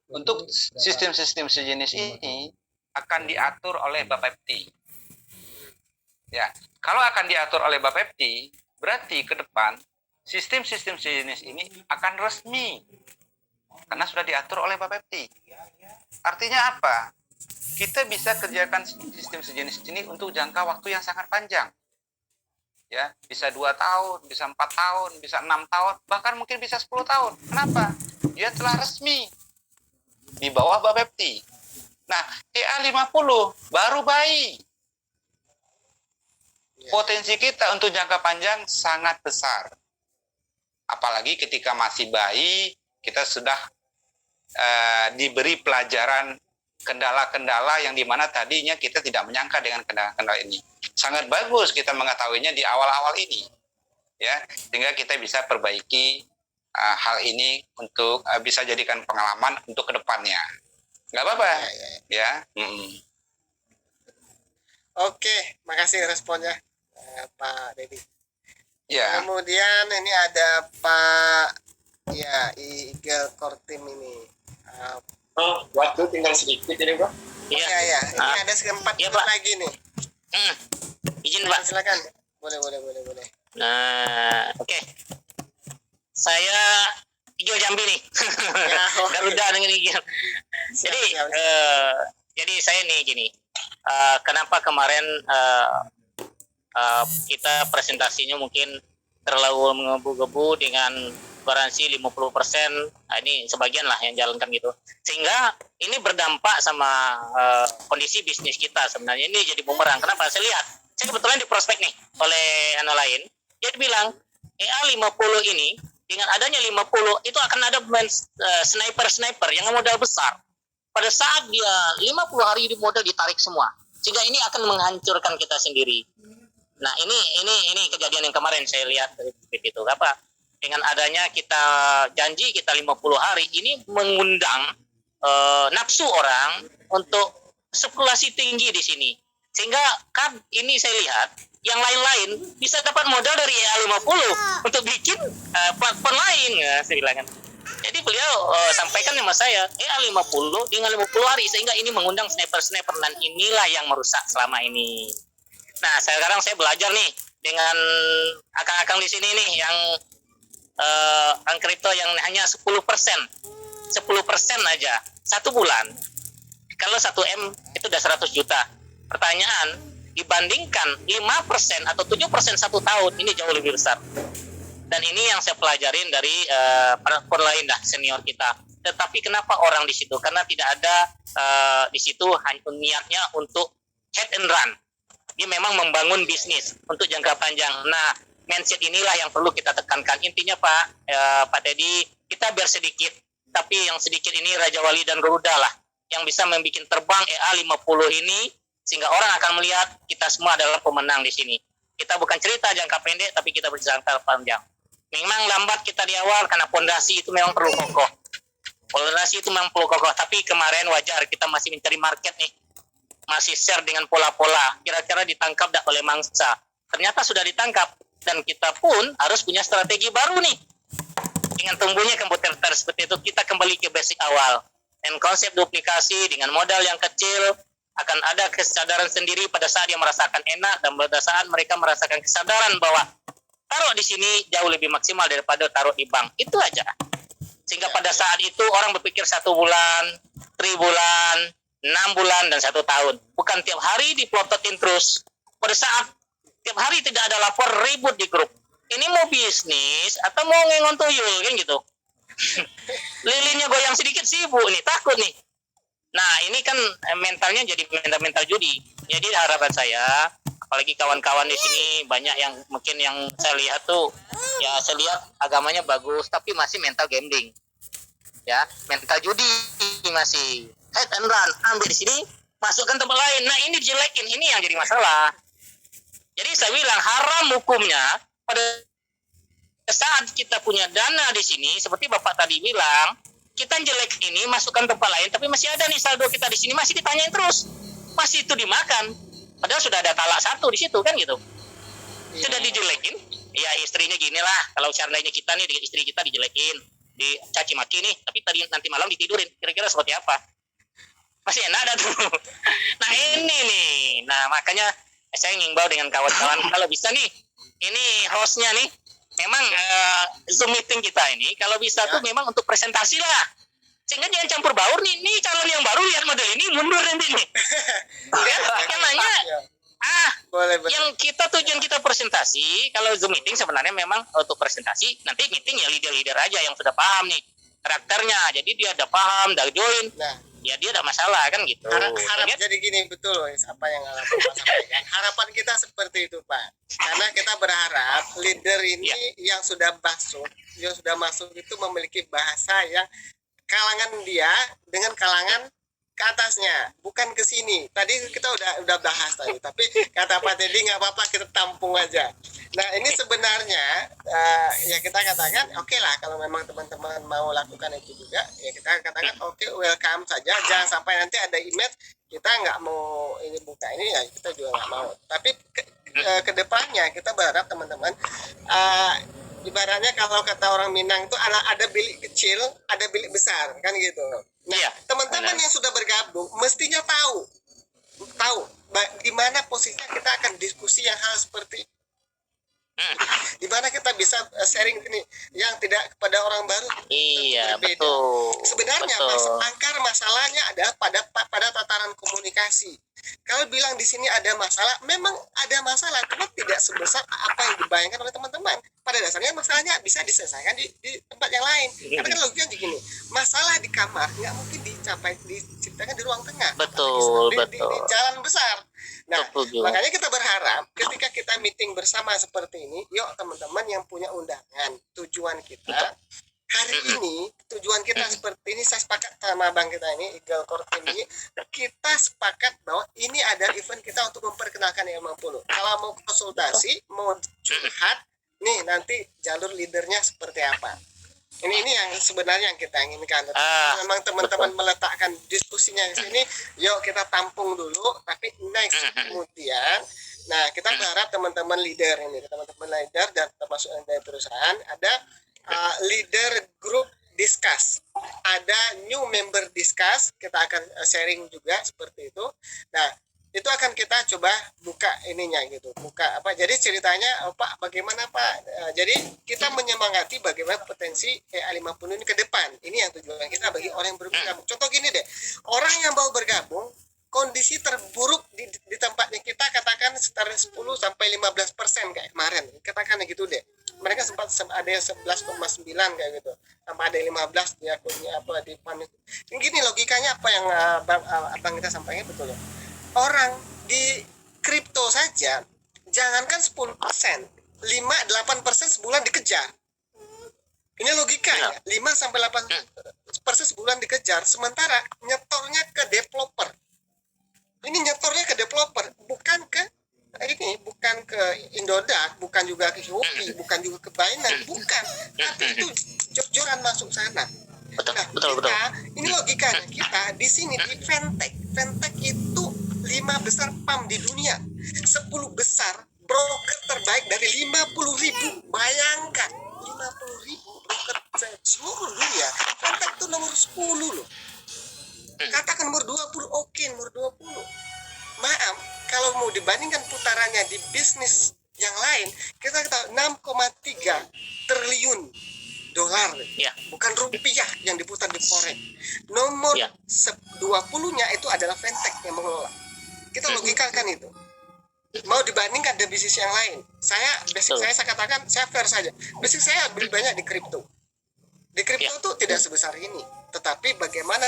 Untuk sistem-sistem sejenis ini akan diatur oleh Bapepti. Ya, kalau akan diatur oleh Bapepti, berarti ke depan sistem-sistem sejenis ini akan resmi karena sudah diatur oleh Bapepti. Artinya apa? Kita bisa kerjakan sistem sejenis ini untuk jangka waktu yang sangat panjang. Ya, bisa 2 tahun, bisa 4 tahun, bisa 6 tahun, bahkan mungkin bisa 10 tahun. Kenapa? Dia telah resmi di bawah Bapepti. Nah, EA50 baru bayi. Potensi kita untuk jangka panjang sangat besar. Apalagi ketika masih bayi, kita sudah diberi pelajaran kendala-kendala yang dimana tadinya kita tidak menyangka dengan kendala-kendala ini. Sangat bagus kita mengetahuinya di awal-awal ini, ya, sehingga kita bisa perbaiki hal ini untuk bisa jadikan pengalaman untuk kedepannya. Nggak apa-apa, ya. Oke, makasih responnya, Pak Dedi. Ya. Kemudian ini ada Pak Eagle Kortim ini. Waktu tinggal sedikit ini, Bro. Iya. Ini ada 4 menit lagi nih. Izin, Pak. Silakan. Boleh. Oke. Saya hijau Jambi nih. Garuda dengan hijau. Jadi saya nih gini. Kenapa kemarin kita presentasinya mungkin terlalu menggebu-gebu dengan garansi 50%, ini sebagian lah yang jalankan gitu, sehingga ini berdampak sama kondisi bisnis kita. Sebenarnya ini jadi bumerang. Kenapa? Saya lihat, saya kebetulan di prospek nih oleh lain, dia bilang EA50 ini dengan adanya 50 itu akan ada sniper yang modal besar. Pada saat dia 50 hari di modal ditarik semua, sehingga ini akan menghancurkan kita sendiri. Nah, ini kejadian yang kemarin saya lihat seperti itu. Apa? Dengan adanya kita janji kita 50 hari, ini mengundang nafsu orang untuk spekulasi tinggi di sini. Sehingga kan ini saya lihat yang lain-lain bisa dapat modal dari EA50 untuk bikin platform lain, ya, saya bilang kan. Jadi beliau sampaikan sama saya EA50 dengan 50 hari, sehingga ini mengundang sniper dan inilah yang merusak selama ini. Nah, sekarang saya belajar nih dengan akang-akang di sini nih yang kripto yang hanya 10% aja 1 bulan. Kalau 1M itu udah 100 juta. Pertanyaan, dibandingkan 5% atau 7% 1 tahun, ini jauh lebih besar. Dan ini yang saya pelajarin dari para lain dah senior kita. Tetapi kenapa orang di situ? Karena tidak ada di situ hanya niatnya untuk hit and run. Dia memang membangun bisnis untuk jangka panjang. Nah, mindset inilah yang perlu kita tekankan. Intinya Pak Teddy, kita biar sedikit, tapi yang sedikit ini Raja Wali dan Garuda lah yang bisa membuat terbang EA50 ini, sehingga orang akan melihat kita semua adalah pemenang di sini. Kita bukan cerita jangka pendek, tapi kita berjangka panjang. Memang lambat kita di awal karena fondasi itu memang perlu kokoh. Tapi kemarin wajar kita masih mencari market nih. Masih share dengan pola-pola. Kira-kira ditangkap tak oleh mangsa. Ternyata sudah ditangkap. Dan kita pun harus punya strategi baru nih. Dengan tumbuhnya komputer seperti itu, kita kembali ke basic awal. Dan konsep duplikasi dengan modal yang kecil, akan ada kesadaran sendiri pada saat dia merasakan enak, dan pada saat mereka merasakan kesadaran bahwa taruh di sini jauh lebih maksimal daripada taruh di bank. Itu aja. Sehingga pada saat itu orang berpikir 1 bulan, 3 bulan, 6 bulan, dan 1 tahun. Bukan tiap hari diplototin terus. Pada saat tiap hari tidak ada lapor ribut di grup. Ini mau bisnis atau mau ngengon tuyul kan gitu. Lilinnya goyang sedikit sibuk nih, takut nih. Nah, ini kan mentalnya jadi mental judi. Jadi harapan saya, apalagi kawan-kawan di sini banyak yang mungkin yang saya lihat tuh, ya saya lihat agamanya bagus tapi masih mental gambling. Ya, mental judi masih hit and run, ambil di sini, masukkan tempat lain. Nah, ini dijelekin, ini yang jadi masalah. Jadi saya bilang haram hukumnya pada saat kita punya dana di sini, seperti Bapak tadi bilang, kita jelek ini masukkan tempat lain, tapi masih ada nih saldo kita di sini, masih ditanyain terus, masih itu dimakan. Padahal sudah ada talak 1 di situ kan gitu. Sudah dijelekin, ya istrinya gini lah, kalau seandainya kita nih dengan istri kita dijelekin, dicaci maki nih, tapi tadi nanti malam ditidurin, kira-kira seperti apa? Masih enak dah tuh. Nah ini nih, nah makanya saya ngimbau dengan kawan-kawan kalau bisa nih, ini hostnya nih, memang Zoom meeting kita ini kalau bisa tuh memang untuk presentasi lah, sehingga jangan campur baur nih calon yang baru lihat model ini mundur nanti nih. Kan nanya, Boleh. yang tujuan kita presentasi, kalau Zoom meeting sebenarnya memang untuk presentasi, nanti meeting ya leader-leader aja yang sudah paham nih karakternya, jadi dia udah paham, udah join, Nah, ya dia udah masalah kan gitu. harap Ingat? jadi gini, betul apa yang Bapak sampaikan. Harapan kita seperti itu, Pak. Karena kita berharap leader ini yang sudah masuk itu memiliki bahasa yang kalangan dia dengan kalangan ke atasnya, bukan ke sini. Tadi kita udah bahas tadi, tapi kata Pak Teddy nggak apa-apa, kita tampung aja. Nah ini sebenarnya ya kita katakan oke lah, kalau memang teman-teman mau lakukan itu juga, ya kita katakan oke, welcome saja. Jangan sampai nanti ada image kita nggak mau ini buka ini, ya kita juga nggak mau. Tapi ke depannya kita berharap teman-teman, ibaratnya kalau kata orang Minang itu ada bilik kecil, ada bilik besar, kan gitu. Nah, teman-teman yang sudah bergabung mestinya tahu di mana posisinya kita akan diskusi yang hal seperti di mana kita bisa sharing ini yang tidak kepada orang baru. Iya, berbeda. betul. Sebenarnya akar masalahnya adalah pada tataran komunikasi. Kalau bilang di sini ada masalah, memang ada masalah, cuma tidak sebesar apa yang dibayangkan oleh teman-teman. Pada dasarnya masalahnya bisa diselesaikan di tempat yang lain. Karena kan logikanya begini, masalah di kamar nggak mungkin diciptakan di ruang tengah. Betul, Di jalan besar. Nah, betul. makanya kita berharap ketika kita meeting bersama seperti ini, yuk teman-teman yang punya undangan, tujuan kita hari ini, tujuan kita seperti ini, saya sepakat sama bang kita ini, Eagle Core Team ini, kita sepakat bahwa ini adalah event kita untuk memperkenalkan IL50. Kalau mau konsultasi, mau curhat, nih nanti jalur leadernya seperti apa. Ini yang sebenarnya yang kita inginkan. Memang teman-teman meletakkan diskusinya di sini, yuk kita tampung dulu, tapi next kemudian, nah kita berharap teman-teman leader ini, teman-teman leader dan termasuk dari perusahaan, ada leader group discuss, ada new member discuss, kita akan sharing juga seperti itu. Nah itu akan kita coba buka ininya gitu, buka apa, jadi ceritanya Pak bagaimana Pak, jadi kita menyemangati bagaimana potensi EA50 ini ke depan. Ini yang tujuan kita bagi orang yang bergabung. Contoh gini deh, orang yang baru bergabung, kondisi terburuk di tempatnya kita katakan sekitar 10 sampai 15% kayak kemarin, katakan gitu deh. Mereka sempat ada yang 11,9 kayak gitu, sampai ada 15 di akunnya apa di pamit. Gini logikanya apa yang abang kita sampaikan betul ya. Orang di kripto saja jangankan 10%, 5-8% sebulan dikejar. Ini logikanya, 5 sampai 8% sebulan dikejar, sementara nyetornya ke developer. Ini nyetornya ke developer, bukan ke Indodax, bukan juga ke Shopee, bukan juga ke Binance, bukan. Tapi itu jor-joran masuk sana. Betul. Ini logikanya kita di sini di Fintech. Fintech itu 5 besar PAM di dunia, 10 besar broker terbaik dari 50.000. Bayangkan 50.000 broker seluruh dunia. Fintech itu nomor 10 loh. Katakan nomor 20, oke, nomor 20. Maaf, kalau mau dibandingkan putarannya di bisnis yang lain, kita tahu 6,3 triliun dolar, bukan rupiah yang diputar di forex. Nomor 20-nya itu adalah fintech yang mengelola. Kita logikakan itu. Mau dibandingkan dengan bisnis yang lain, saya katakan saya fair saja. Basic saya beli banyak di kripto. Di kripto itu tidak sebesar ini, tetapi bagaimana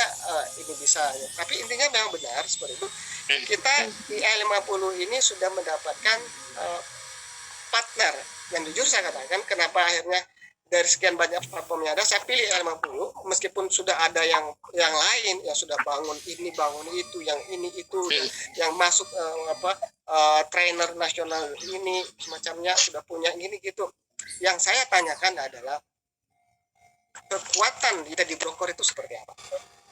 ini bisa. Tapi intinya memang benar seperti itu. Kita di EA50 ini sudah mendapatkan partner yang jujur saya katakan, kenapa akhirnya dari sekian banyak platformnya ada, saya pilih EA50 meskipun sudah ada yang lain yang sudah bangun ini bangun itu, yang ini itu yang masuk trainer nasional ini semacamnya sudah punya ini gitu. Yang saya tanyakan adalah kekuatan kita di broker itu seperti apa?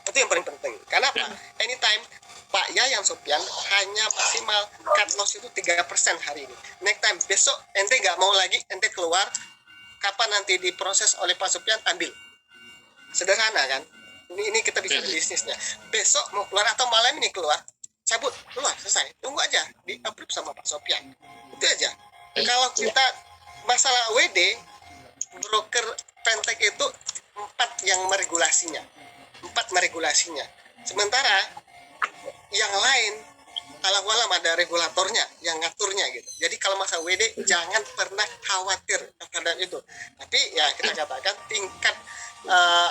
Itu yang paling penting. Karena apa? Anytime Pak Yayan Sopian hanya maksimal cut loss itu 3% hari ini. Next time besok ente nggak mau lagi, ente keluar, kapan nanti diproses oleh Pak Sopian ambil. Sederhana kan? Ini kita bicara bisnisnya. Besok mau keluar atau malam ini keluar, cabut, keluar, selesai. Tunggu aja di approve sama Pak Sopyan. Itu aja. Kalau kita masalah WD, broker fintech itu 4 yang meregulasinya. 4 meregulasinya. Sementara yang lain alam ada regulatornya yang ngaturnya gitu. Jadi kalau masalah WD jangan pernah khawatir terhadap itu. Tapi ya kita katakan tingkat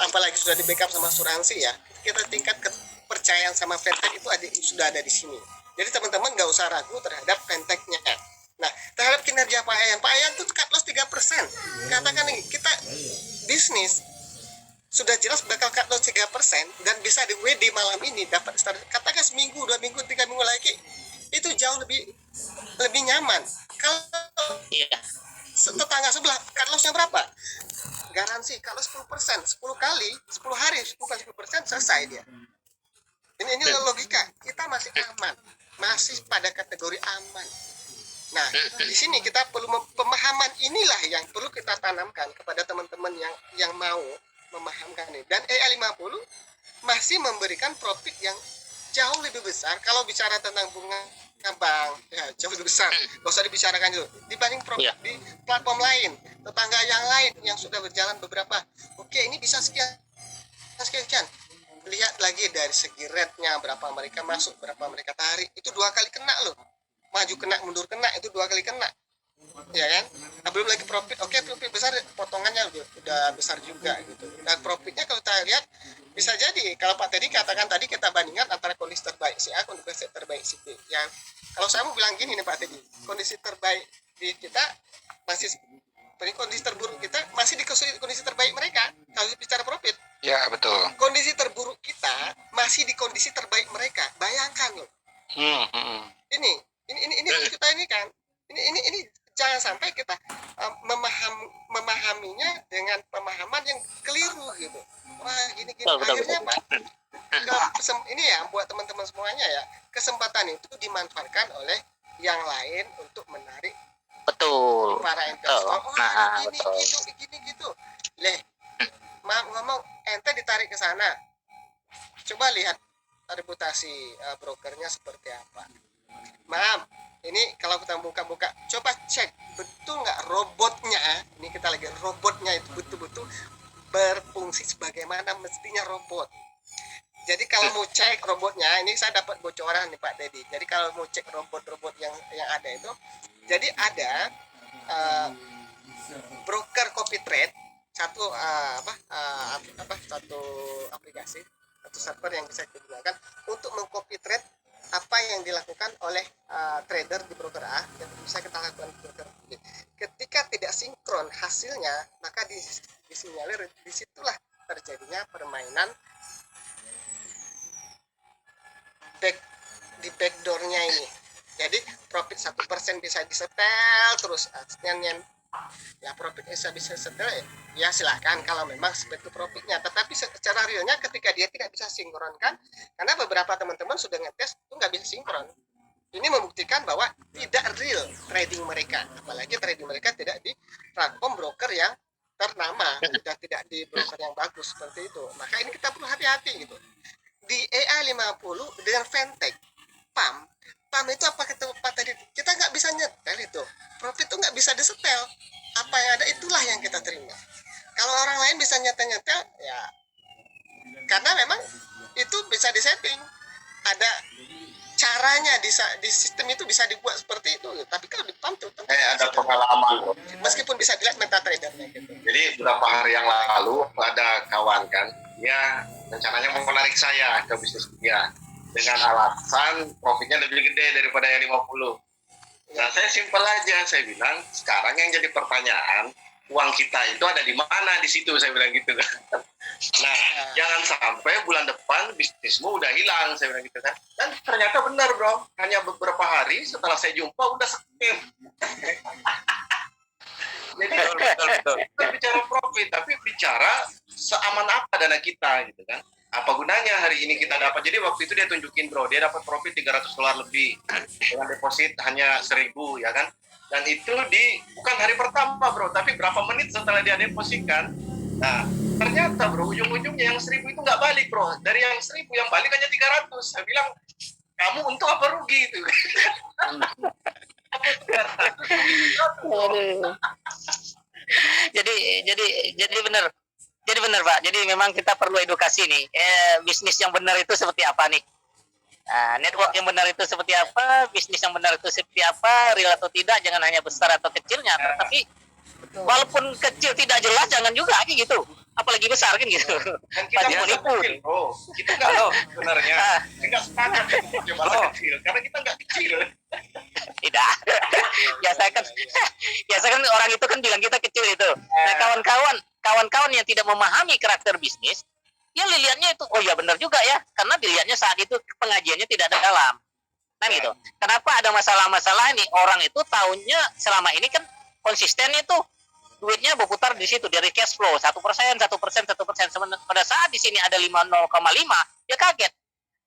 apalagi sudah di backup sama asuransi ya, kita tingkat kepercayaan sama fintech itu sudah ada di sini. Jadi teman-teman nggak usah ragu terhadap fintechnya. Nah, terhadap kinerja Pak Ayan itu cut loss 3%. Katakan nih, kita bisnis sudah jelas bakal cut loss 3% dan bisa di WD malam ini dapat start, katakan seminggu, 2 minggu, 3 minggu lagi itu jauh lebih nyaman. Kalau tetangga sebelah cut lossnya berapa? Garansi kalau 10%, 10 kali, 10 hari, 10% selesai dia. Ini logika, kita masih aman, masih pada kategori aman. Nah, di sini kita perlu pemahaman inilah yang perlu kita tanamkan kepada teman-teman yang mau memahamkan ini. Dan EA50 masih memberikan profit yang jauh lebih besar kalau bicara tentang bunga bank, ya jauh lebih besar. Gak usah dibicarakan itu dibanding profit di platform lain, tetangga yang lain yang sudah berjalan beberapa. Oke, ini bisa sekian. Lihat lagi dari segi rate-nya, berapa mereka masuk, berapa mereka tarik, itu 2 kali kena loh. Maju kena, mundur kena, itu 2 kali kena. Ya kan? Nah, belum lagi profit. Oke, profit besar, potongannya udah besar juga gitu. Dan profitnya kalau kita lihat bisa jadi kalau Pak Teddy katakan tadi kita bandingkan antara kondisi terbaik si A, kondisi terbaik si B. Ya, kalau saya mau bilang gini nih Pak Teddy, kondisi terbaik di kita masih, kondisi terburuk kita masih di kondisi terbaik mereka kalau bicara profit. Ya, betul. Kondisi terburuk kita masih di kondisi terbaik mereka. Bayangkan loh. Ini kita ini kan. Ini jangan sampai kita memahaminya dengan pemahaman yang keliru gitu. Wah, gini. Akhirnya Pak, ini ya buat teman-teman semuanya ya, kesempatan itu dimanfaatkan oleh yang lain untuk menarik para investor. Gini gitu. Ngomong ente ditarik ke sana. Coba lihat reputasi brokernya seperti apa. Maaf, ini kalau kita buka-buka, coba cek betul nggak robotnya. Ini kita lagi robotnya itu betul-betul berfungsi sebagaimana mestinya robot. Jadi kalau mau cek robotnya, ini saya dapat bocoran nih Pak Dedi. Jadi kalau mau cek robot-robot yang ada itu, jadi ada broker copy trade, satu satu aplikasi, satu server yang bisa digunakan untuk mengcopy trade apa yang dilakukan oleh trader di broker A yang bisa kita lakukan di broker B. Ketika tidak sinkron hasilnya, maka disinyalir disitulah terjadinya permainan di backdoornya ini. Jadi profit 1% bisa disetel terus ya profitnya bisa setel ya silakan kalau memang seperti profitnya, tetapi secara realnya ketika dia tidak bisa sinkronkan, karena beberapa teman-teman sudah ngetes itu nggak bisa sinkron, ini membuktikan bahwa tidak real trading mereka, apalagi trading mereka tidak di platform broker yang ternama dan tidak di broker yang bagus seperti itu. Maka ini kita perlu hati-hati gitu. Di EA50 dengan fintech PAM itu apa kata Pak tadi, kita nggak bisa nyetel itu, profit itu nggak bisa disetel, apa yang ada itulah yang kita terima. Kalau orang lain bisa nyetel ya karena memang itu bisa disetting, ada caranya di sistem itu bisa dibuat seperti itu. Tapi kalau di PAM tuh ada pengalaman meskipun bisa dilihat MetaTrader-nya gitu. Jadi beberapa hari yang lalu ada kawan kan, dia rencananya mau menarik saya ke bisnis dia dengan alasan profitnya lebih gede daripada yang 50. Nah, saya simpel aja, saya bilang sekarang yang jadi pertanyaan, uang kita itu ada di mana di situ, saya bilang gitu kan. Nah, jangan sampai bulan depan bisnismu udah hilang, saya bilang gitu kan. Dan ternyata benar bro, hanya beberapa hari setelah saya jumpa udah skip. Jadi bukan bicara profit, tapi bicara seaman apa dana kita gitu kan. Apa gunanya hari ini kita dapat, jadi waktu itu dia tunjukin bro, dia dapat profit $300 lebih dengan deposit hanya 1.000 ya kan, dan itu bukan hari pertama bro, tapi berapa menit setelah dia depositkan. Nah Ternyata bro, ujung-ujungnya yang 1.000 itu nggak balik bro. Dari yang 1.000 yang balik hanya 300. Saya bilang, kamu untung apa rugi itu? Aduh. Jadi benar. Jadi benar Pak. Jadi memang kita perlu edukasi nih. Bisnis yang benar itu seperti apa nih? Network yang benar itu seperti apa? Bisnis yang benar itu seperti apa? Real atau tidak? Jangan hanya besar atau kecilnya, tetapi walaupun kecil tidak jelas jangan juga gitu. Apalagi besar kan gitu. Dan kita Pasti nggak menipu. kecil bro. Kita nggak loh sebenarnya. Nggak sepakat itu malah kecil. Karena kita nggak kecil. Tidak. Biasa kan orang itu kan bilang kita kecil itu. Nah, kawan-kawan yang tidak memahami karakter bisnis, ya dilihatnya itu, oh ya benar juga ya, karena dilihatnya saat itu pengajiannya tidak ada dalam. Nah gitu. Kenapa ada masalah-masalah nih? Orang itu tahunnya selama ini kan konsisten itu duitnya berputar di situ dari cash flow 1%. Pada saat di sini ada 0,5, ya kaget.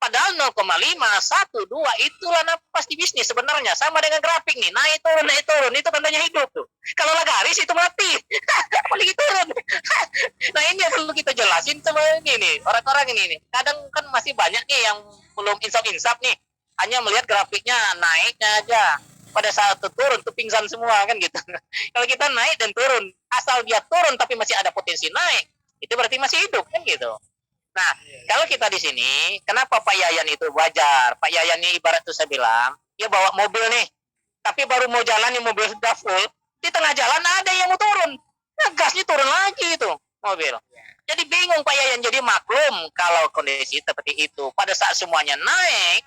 Padahal 0,5, 1, 2 itulah napas di bisnis sebenarnya. Sama dengan grafik nih, naik turun, itu tandanya hidup tuh. Kalau garis itu mati, apalagi turun. Nah ini yang perlu kita jelasin sama ini nih, orang-orang ini nih. Kadang kan masih banyak nih yang belum insaf nih, hanya melihat grafiknya naiknya aja. Pada saat itu turun tuh pingsan semua kan gitu. Kalau kita naik dan turun, asal dia turun tapi masih ada potensi naik, itu berarti masih hidup kan gitu. Nah, kalau kita di sini, kenapa Pak Yayan itu wajar? Pak Yayan ini ibarat tuh saya bilang, dia bawa mobil nih, tapi baru mau jalan nih mobil sudah full, di tengah jalan ada yang mau turun, nah, gasnya turun lagi itu mobil. Jadi bingung Pak Yayan, jadi maklum kalau kondisi seperti itu. Pada saat semuanya naik,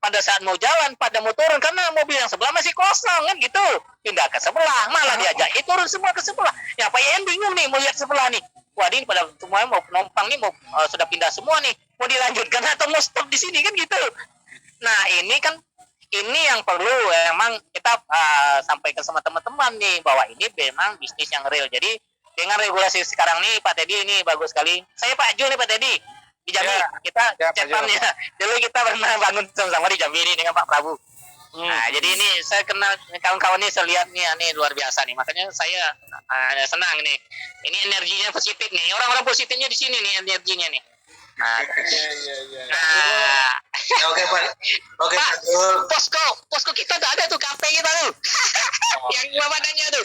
pada saat mau jalan, pada mau turun, karena mobil yang sebelah masih kosong kan gitu, pindah ke sebelah, malah diajak turun semua ke sebelah. Ya Pak Yayan bingung nih, mau lihat sebelah nih. Wah ini pada semuanya mau penumpang nih mau sudah pindah semua nih, mau dilanjutkan atau mau stop di sini kan gitu. Nah ini yang perlu emang kita sampaikan sama teman-teman nih, bahwa ini memang bisnis yang real. Jadi dengan regulasi sekarang nih Pak Teddy ini bagus sekali. Saya Pak Ju nih Pak Teddy di Jambi, kita cetannya dulu kita pernah bangun sama-sama di Jambi ini dengan Pak Prabu. Nah, jadi ini saya kenal kawan-kawan ini, saya lihat nih luar biasa nih. Makanya saya senang nih. Ini energinya positif nih. Orang-orang positifnya di sini nih energinya nih. Nah, Oke Pak. Oke Pak, Pak. posko kita tuh ada tuh kafe kita tuh. Yang badannya tuh.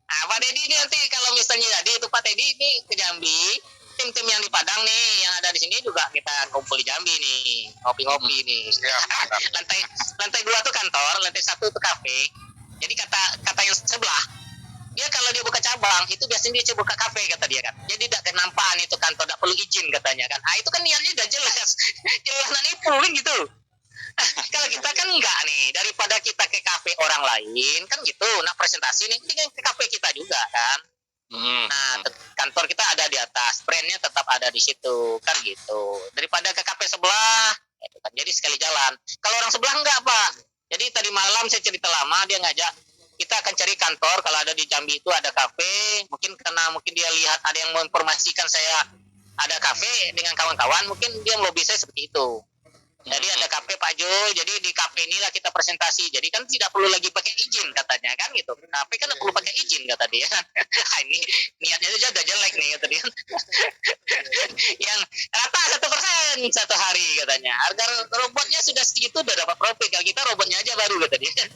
Nah, Pak Dedi ini nanti kalau misalnya jadi itu Pak Dedi ini ke Jambi, tim-tim yang di Padang nih, yang ada di sini juga kita kumpul di Jambi nih, ngopi-ngopi nih. Lantai 2 tuh kantor, lantai 1 tuh kafe. Jadi kata yang sebelah, dia kalau dia buka cabang itu biasanya dia buka kafe kata dia kan. Jadi tidak kenampakan itu kantor, tidak perlu izin katanya kan. Itu kan niatnya udah jelas, jelas nipu kan gitu. Kalau kita kan enggak nih, daripada kita ke kafe orang lain kan gitu, nah presentasi nih, ini ke kafe kita juga kan. Nah, kantor kita ada di atas, brandnya tetap ada di situ kan gitu. Daripada ke kafe sebelah, itu kan jadi sekali jalan. Kalau orang sebelah enggak Pak. Jadi tadi malam saya cerita lama, dia ngajak kita akan cari kantor. Kalau ada di Jambi itu ada kafe, mungkin dia lihat ada yang menginformasikan saya ada kafe dengan kawan-kawan, mungkin dia melobi saya seperti itu. Jadi ada kafe Pak Jo, jadi di kafe inilah kita presentasi. Jadi kan tidak perlu lagi pakai izin katanya kan gitu. Kafe kan tidak perlu pakai izin kata dia. Ini niatnya aja udah jelek nih kata dia. Yang rata 1% satu hari katanya. Harga robotnya sudah segitu udah dapat profit. Kalau kita robotnya aja baru kata dia.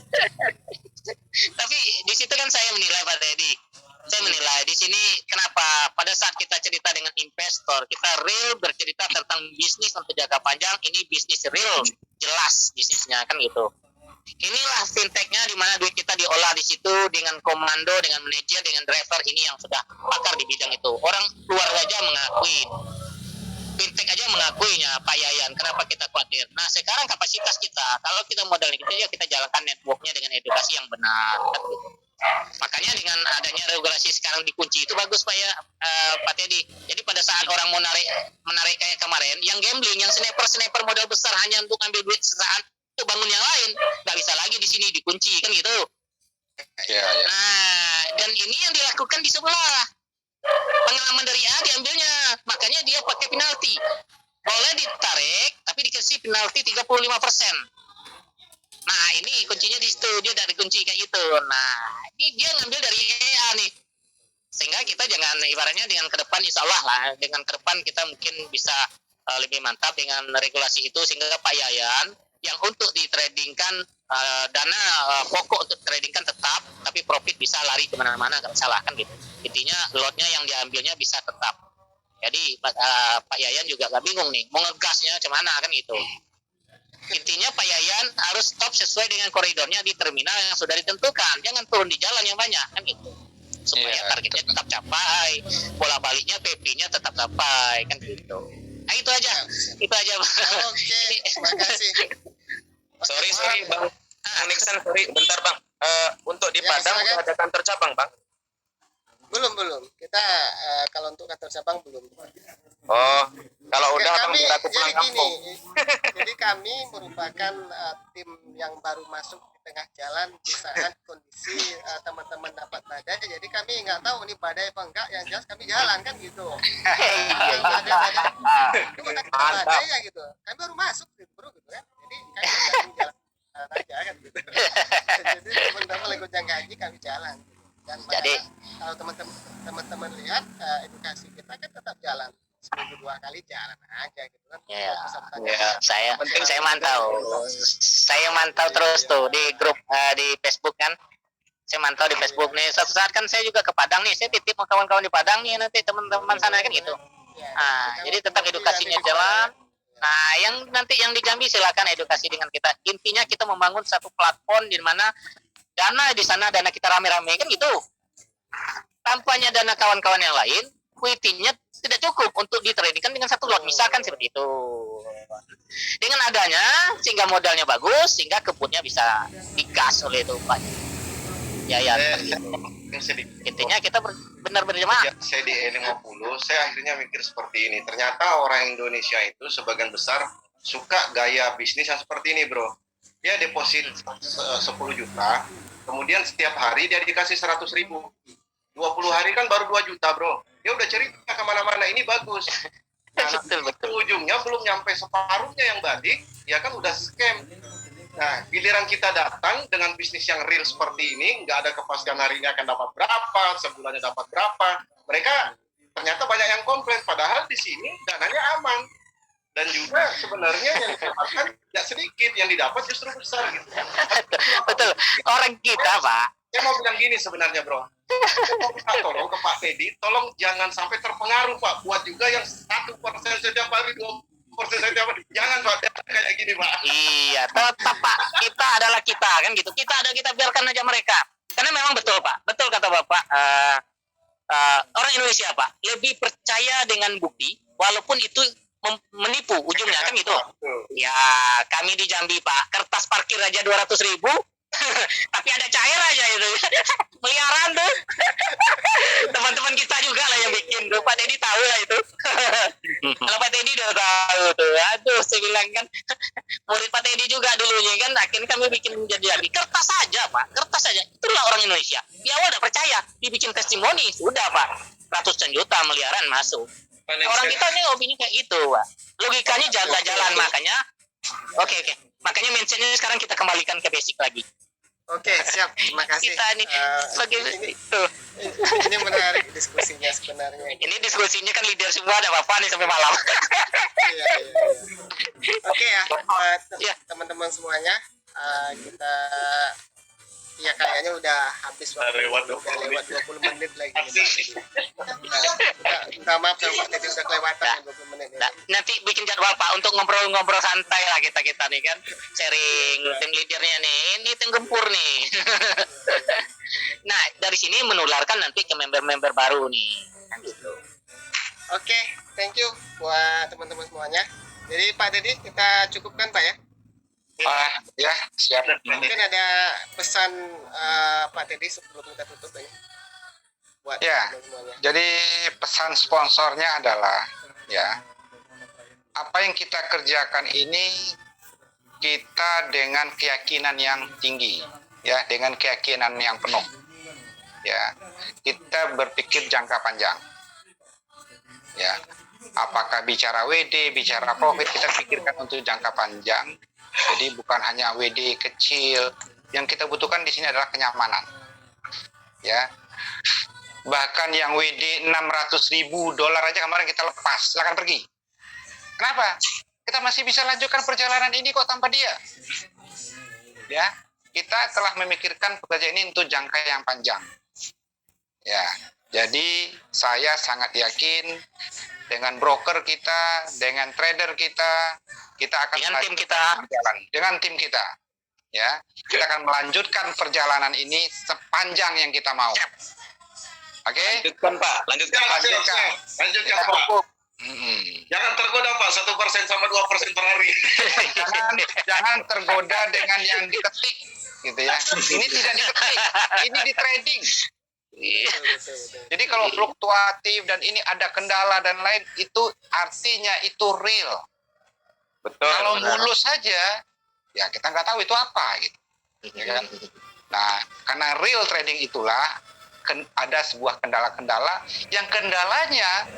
Tapi di situ kan saya menilai Pak Teddy. Saya menilai di sini kenapa pada saat kita cerita dengan investor, kita real bercerita tentang bisnis untuk jangka panjang. Ini bisnis real, jelas bisnisnya kan gitu. Inilah fintechnya di mana duit kita diolah di situ dengan komando, dengan manajer, dengan driver ini yang sudah pakar di bidang itu. Orang luar aja mengakui, fintech aja mengakuinya Pak Yayan. Kenapa kita khawatir? Nah sekarang kapasitas kita, kalau kita modalnya kita jalankan networknya dengan edukasi yang benar kan gitu. Makanya dengan adanya regulasi sekarang dikunci itu bagus Pak ya, Pak Teddy. Jadi pada saat orang mau menarik kayak kemarin, yang gambling, yang sniper modal besar hanya untuk ambil duit sesaat, itu bangun yang lain, nggak bisa lagi di sini dikunci kan gitu. Ya. Nah, dan ini yang dilakukan di sebelah. Pengalaman dari A diambilnya, makanya dia pakai penalti. Boleh ditarik, tapi dikasih penalti 35%. Nah ini kuncinya di situ, dia dari kunci kayak gitu. Nah ini dia ngambil dari EA nih, Sehingga kita jangan ibaratnya dengan ke depan insya Allah lah, dengan ke depan kita mungkin bisa lebih mantap dengan regulasi itu, sehingga Pak Yayan yang untuk ditradingkan dana pokok untuk tradingkan tetap, tapi profit bisa lari kemana-mana, nggak salah kan gitu. Intinya lotnya yang diambilnya bisa tetap. Jadi Pak Yayan juga nggak bingung nih mau ngegasnya kemana kan gitu. Intinya Pak Yayan harus stop sesuai dengan koridornya di terminal yang sudah ditentukan, jangan turun di jalan yang banyak kan gitu, supaya Iya, targetnya tetap capai, bola baliknya PP-nya tetap capai kan gitu. Nah itu aja Bang. Oke, makasih. Sorry Bang Nixon, sorry bentar Bang. Untuk di Ya, Padang silakan. udah ada kantor cabang Bang. Belum. Kita kalau untuk kantor cabang belum. Oh, kalau udah Bang Kami biar aku pulang jadi gini, kampung. jadi kami merupakan tim yang baru masuk di tengah jalan di saat kondisi teman-teman dapat badai. Jadi kami nggak tahu ini badai apa enggak. Yang jelas kami jalan kan gitu. Itu bukan badai ya gitu. Kami baru masuk gitu, bro gitu kan. Jadi kami jalan aja kan gitu. Jadi teman-teman lagi gonjang gaji kami jalan. Dan Jadi kalau teman-teman lihat edukasi kita kan tetap jalan, seminggu 2 kali jalan aja gitu kan. ya, Ya. saya mantau terus tuh di grup di Facebook kan. Saya mantau di Facebook nih. Suatu saat kan saya juga ke Padang nih. Saya titip sama kawan-kawan di Padang nih, nanti teman-teman sana kan gitu. Jadi tetap edukasinya jalan. Nah, yang nanti yang di Jambi silakan edukasi dengan kita. Intinya kita membangun satu platform di mana dana di sana, dana kita rame-rame kan gitu. Tampaknya dana kawan-kawan yang lain, kuitinya tidak cukup untuk ditradingkan dengan satu lot, misalkan seperti itu. Dengan adanya sehingga modalnya bagus, sehingga kebunnya bisa digas oleh itu Pak Yayan. Intinya kita benar berjemaah. Ya, saya di E50, saya akhirnya mikir seperti ini. Ternyata orang Indonesia itu sebagian besar suka gaya bisnis yang seperti ini, bro. Dia deposit 10 juta, kemudian setiap hari dia dikasih 100 ribu. 20 hari kan baru 2 juta, bro. Dia udah cerita kemana-mana, ini bagus. Nah, Betul. ujungnya belum nyampe separuhnya yang balik, ya kan udah scam. Nah, giliran kita datang dengan bisnis yang real seperti ini, nggak ada kepastian hari ini akan dapat berapa, sebulannya dapat berapa. Mereka ternyata banyak yang komplain, padahal di sini dananya aman. Dan juga sebenarnya yang didapatkan tidak sedikit, yang didapat justru besar gitu. Betul. Orang kita, Pak. Saya mau bilang gini sebenarnya, bro. Saya mau minta tolong ke Pak Teddy, tolong jangan sampai terpengaruh, Pak. Buat juga yang 1% setiap hari, 2% setiap hari. Jangan, Pak. Kayak gini, Pak. Iya, tetap Pak. Kita adalah kita kan gitu. Kita biarkan aja mereka. Karena memang betul Pak. Betul kata Bapak. Orang Indonesia Pak lebih percaya dengan bukti, walaupun itu menipu ujungnya kan gitu. Ya kami di Jambi Pak, kertas parkir aja 200.000. Tapi ada cair aja itu. Miliaran tuh. Teman-teman kita juga lah yang bikin tuh. Pak Teddy tahu lah itu. Kalau Pak Teddy udah tahu tuh. Aduh, saya bilang kan murid Pak Teddy juga dulunya kan. Akhirnya kami bikin jadi lagi. Kertas aja Pak, kertas aja. Itulah orang Indonesia. Di awal udah percaya, dibikin testimoni sudah Pak. Ratusan juta, miliaran masuk. Orang kita ini hobinya kayak gitu Pak. Logikanya jaga jalan makanya. Oke. Makanya mindsetnya sekarang kita kembalikan ke basic lagi. Oke, siap. Terima kasih. Kita nih sebagai itu. Ini menarik diskusinya sebenarnya. Ini diskusinya kan leader semua ada Bapak nih sampai malam. Iya. Oke ya, Ya. teman-teman semuanya, kita ya kayaknya udah habis waktu, Lewat udah 20 lewat 20 menit lagi. Minta maaf kalau Pak Teddy udah kelewatan 20 menit. Nah, nanti bikin jadwal Pak untuk ngobrol-ngobrol santai lah kita nih kan. Sharing tim leadernya nih. Ini tim gempur nih. Nah, dari sini menularkan nanti ke member-member baru nih. Kan gitu. Oke, thank you buat teman-teman semuanya. Jadi Pak Teddy kita cukupkan Pak ya. Ya, siap. Mungkin ada pesan Pak Teddy sebelum kita tutup ini buat Ya. teman-teman semuanya. Jadi pesan sponsornya adalah ya, apa yang kita kerjakan ini kita dengan keyakinan yang tinggi, ya, dengan keyakinan yang penuh. Ya, kita berpikir jangka panjang. Ya, apakah bicara WD, bicara profit, kita pikirkan untuk jangka panjang. Jadi bukan hanya WD kecil. Yang kita butuhkan di sini adalah kenyamanan. Ya. Bahkan yang WD 600.000 dolar aja kemarin kita lepas, silakan pergi. Kenapa? Kita masih bisa lanjutkan perjalanan ini kok tanpa dia. Ya, kita telah memikirkan pekerjaan ini untuk jangka yang panjang. Ya, jadi saya sangat yakin dengan broker kita, dengan trader kita akan Dengan tim kita. dengan tim kita. Ya, kita akan melanjutkan perjalanan ini sepanjang yang kita mau. Oke? Lanjutkan Pak, lanjutkan Pak. Lanjutkan Pak. Jangan tergoda Pak, 1% sama 2% per hari. jangan tergoda dengan yang diketik, gitu ya. Ini tidak diketik, ini di trading. Jadi kalau fluktuatif dan ini ada kendala dan lain, itu artinya itu real. Betul. Kalau mulus saja, ya kita nggak tahu itu apa, gitu. Ya kan? Nah, karena real trading itulah ada sebuah kendala-kendala yang kendalanya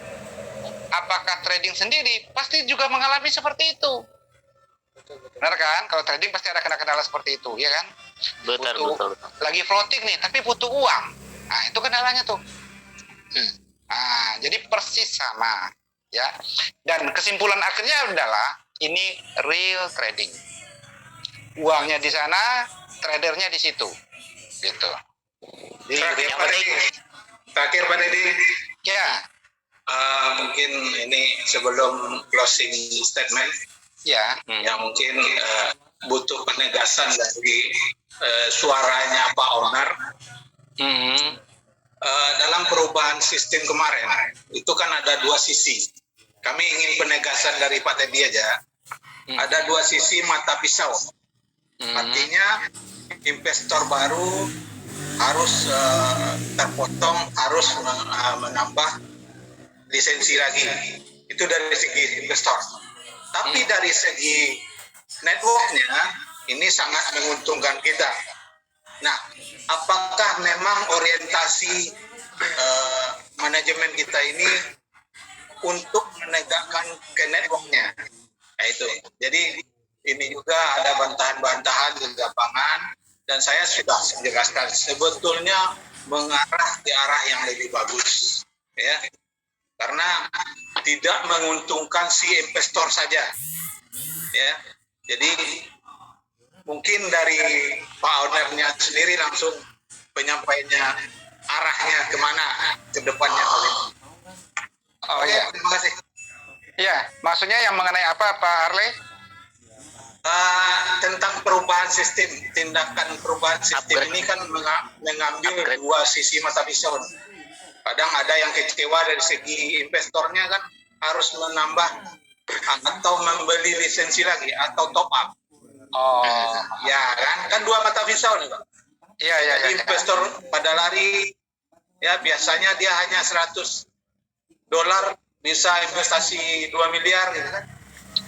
apakah trading sendiri pasti juga mengalami seperti itu. Benar kan? Kalau trading pasti ada kendala seperti itu, ya kan? Betul. Lagi floating nih, tapi butuh uang. Nah, itu kendalanya tuh. Nah, jadi persis sama, ya. Dan kesimpulan akhirnya adalah ini real trading. Uangnya di sana, tradernya di situ, gitu. Terakhir Pak Deddy, Ya, mungkin ini sebelum closing statement, ya. yang mungkin butuh penegasan dari suaranya Pak Onar. Dalam perubahan sistem kemarin, itu kan ada dua sisi. Kami ingin penegasan dari Pak Teddy aja. Ada dua sisi mata pisau. Artinya investor baru harus terpotong, harus menambah lisensi lagi. Itu dari segi investor. Tapi dari segi networknya, ini sangat menguntungkan kita. Nah, apakah memang orientasi manajemen kita ini untuk menegakkan ke networknya? Nah, itu. Jadi ini juga ada bantahan-bantahan di lapangan, dan saya sudah menjelaskan sebetulnya mengarah ke arah yang lebih bagus, ya, karena tidak menguntungkan si investor saja, ya. Jadi mungkin dari Pak ownernya sendiri langsung penyampaiannya arahnya kemana ke depannya. Oh ya. Terima kasih. Ya, maksudnya yang mengenai apa, Pak Arle? Tentang perubahan sistem, tindakan perubahan sistem ini kan mengambil dua sisi mata pisau. Kadang ada yang kecewa dari segi investornya kan harus menambah atau membeli lisensi lagi atau top up. Oh, Ya kan dua mata pisau nih Pak. iya. Jadi investor pada lari, ya biasanya dia hanya $100 bisa investasi 2 miliar gitu kan.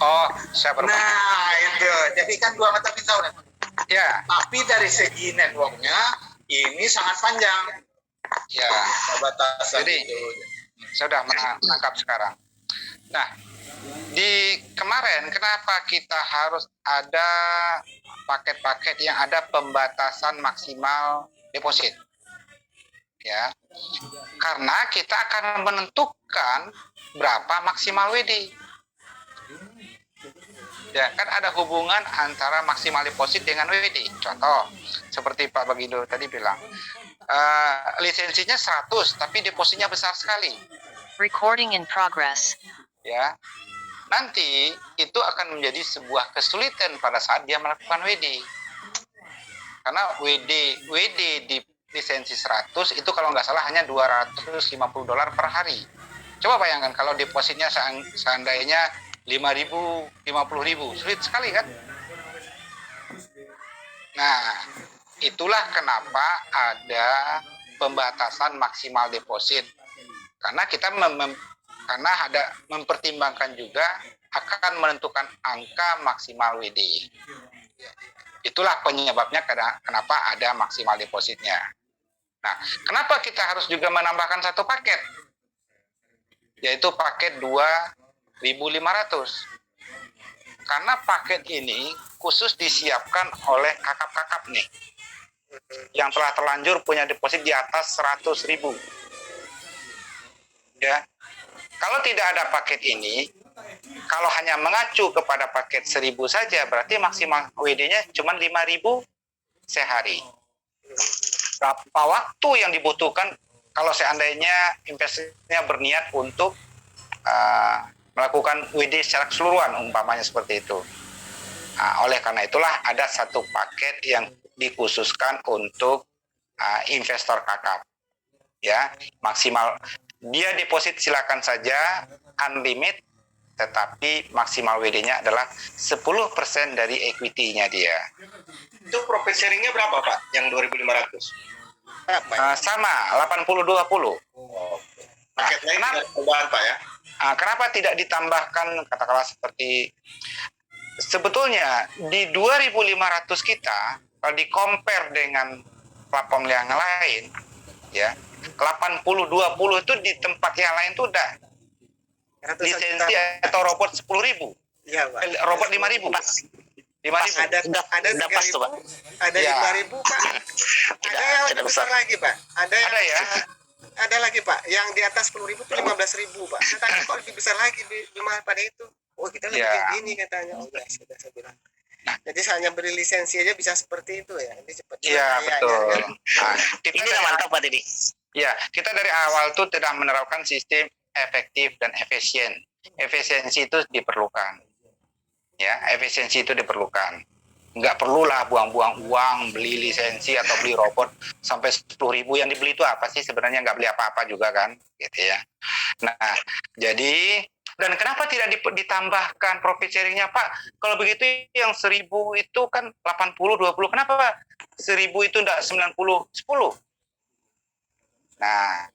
Oh, saya berpikir. Nah itu, jadi kan dua mata pisau nih. Ya, Tapi dari segi networknya ini sangat panjang. ya. Batasan Jadi, itu. saya sudah menangkap sekarang. Nah, di kemarin kenapa kita harus ada paket-paket yang ada pembatasan maksimal deposit? Ya, karena kita akan menentukan berapa maksimal WD. Ya, kan ada hubungan antara maksimal deposit dengan WD. Contoh, seperti Pak Bagindo tadi bilang, lisensinya 100, tapi depositnya besar sekali. Recording in progress. Ya, nanti itu akan menjadi sebuah kesulitan pada saat dia melakukan WD. Karena WD di lisensi 100 itu kalau nggak salah hanya $250 per hari. Coba bayangkan kalau depositnya seandainya 5.000, 50.000, sulit sekali kan? Nah, itulah kenapa ada pembatasan maksimal deposit. Karena kita karena ada mempertimbangkan juga akan menentukan angka maksimal WD. Itulah penyebabnya kenapa ada maksimal depositnya. Nah, kenapa kita harus juga menambahkan satu paket? Yaitu paket 2.500. Karena paket ini khusus disiapkan oleh kakap-kakap nih, yang telah terlanjur punya deposit di atas 100.000. Ya. Kalau tidak ada paket ini, kalau hanya mengacu kepada paket 1.000 saja, berarti maksimal WD-nya cuma 5.000 sehari. Berapa waktu yang dibutuhkan kalau seandainya investornya berniat untuk melakukan WD secara keseluruhan, umpamanya seperti itu. Nah, oleh karena itulah ada satu paket yang dikhususkan untuk investor kakap. Ya, maksimal dia deposit silakan saja unlimited, tetapi maksimal WD-nya adalah 10% dari equity-nya dia. Itu profit sharing-nya berapa, Pak? Yang 2.500? Berapa ya? Sama 80-20. Paket lain kenapa? tidak tambahan, Pak ya? Kenapa tidak ditambahkan katakanlah seperti sebetulnya di 2.500 kita kalau di compare dengan platform yang lain ya 80-20 itu di tempat yang lain tuh udah Ratusan lisensi juta. atau robot 10.000, Iya, Pak. robot 5.000, 5.000. Ada Udah pas tuh, 3.000, Pak. ada Ya. 5.000, Pak. Ada yang tidak lebih besar besar. lagi, Pak. Ada yang Ada ya? ada lagi, Pak. Yang di atas 10.000 itu 15.000, Pak. Katanya kok lebih besar lagi pada itu. Oh, kita lebih Ya. kayak gini katanya. Oh, ya sudah saya bilang. Jadi hanya beri lisensi aja bisa seperti itu ya. Ini cepat juga Iya kayaknya, betul. kan? Kita Ini dari, mantap Pak Dedi. ya kita dari awal tuh tidak menerapkan sistem efektif dan efisien. Efisiensi itu diperlukan. Ya, efisiensi itu diperlukan. Nggak perlulah buang-buang uang beli lisensi atau beli robot sampai 10.000, yang dibeli itu apa sih sebenarnya, nggak beli apa-apa juga kan, gitu ya. Nah, jadi dan kenapa tidak ditambahkan profit sharingnya, Pak? Kalau begitu yang 1.000 itu kan 80-20, kenapa 1.000 itu enggak 90-10? Nah,